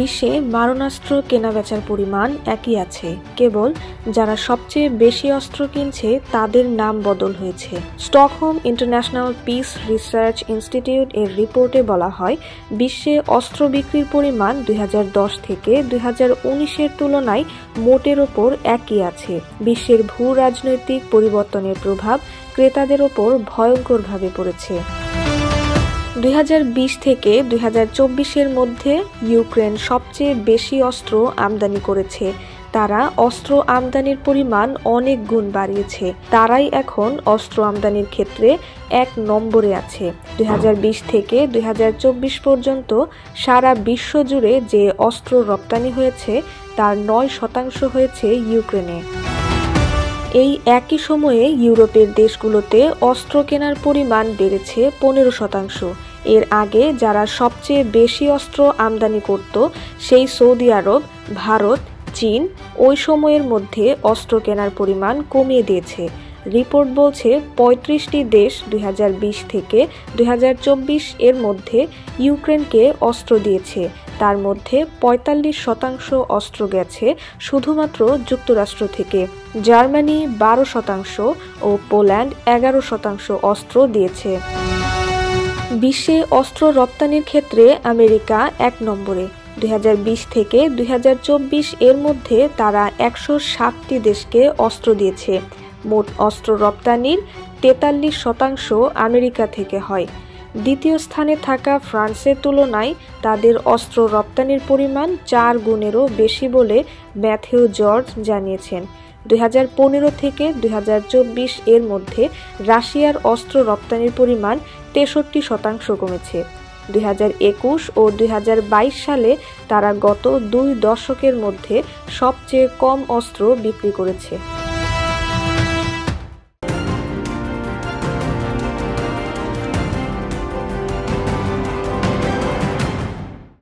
বিশ্বে মারণাস্ত্র কেনাবেচার পরিমাণ একই আছে, কেবল যারা সবচেয়ে বেশি অস্ত্র কিনছে তাদের নাম বদল হয়েছে। Stockholm international piece research institute এর রিপোর্টে বলা হয়, বিশ্বে অস্ত্র বিক্রির পরিমাণ 2010 থেকে 2019-এর তুলনায় মোটের ওপর একই আছে। বিশ্বের ভূ রাজনৈতিক পরিবর্তনের প্রভাব ক্রেতাদের ওপর ভয়ঙ্করভাবে পড়েছে। 2020 থেকে 2024-এর মধ্যে ইউক্রেন সবচেয়ে বেশি অস্ত্র আমদানি করেছে। তারা অস্ত্র আমদানির পরিমাণ অনেক গুণ বাড়িয়েছে। তারাই এখন অস্ত্র আমদানির ক্ষেত্রে 1 নম্বরে আছে। 2020 থেকে 2024 পর্যন্ত সারা বিশ্ব জুড়ে যে অস্ত্র রপ্তানি হয়েছে তার 9% হয়েছে ইউক্রেনে। এই একই সময়ে ইউরোপের দেশগুলোতে অস্ত্র কেনার পরিমাণ বেড়েছে 15%। এর আগে যারা সবচেয়ে বেশি অস্ত্র আমদানি করত, সেই সৌদি আরব, ভারত, চীন ওই সময়ের মধ্যে অস্ত্র কেনার পরিমাণ কমিয়ে দিয়েছে। রিপোর্ট বলছে 35টি দেশ 2020 থেকে 2024 এর মধ্যে ইউক্রেনকে অস্ত্র দিয়েছে। তার মধ্যে 45% অস্ত্র গেছে শুধুমাত্র যুক্তরাষ্ট্র থেকে। জার্মানি 12% ও পোল্যান্ড 11% অস্ত্র দিয়েছে। বিশ্বে অস্ত্র রপ্তানির ক্ষেত্রে আমেরিকা 1 নম্বরে। 2020 থেকে 2024 এর মধ্যে তারা 107টি দেশকে অস্ত্র দিয়েছে। মোট অস্ত্র রপ্তানির 43% আমেরিকা থেকে হয়। দ্বিতীয় স্থানে থাকা ফ্রান্সের তুলনায় তাদের অস্ত্র রপ্তানির পরিমাণ 4 গুণেরও বেশি বলে ম্যাথিউ জর্জ জানিয়েছেন। 2015 থেকে 2024 এর মধ্যে রাশিয়ার অস্ত্র রপ্তানির পরিমাণ 63% কমেছে। 2021 ও 2022 সালে তারা গত 2 দশকের মধ্যে সবচেয়ে কম অস্ত্র বিক্রি করেছে।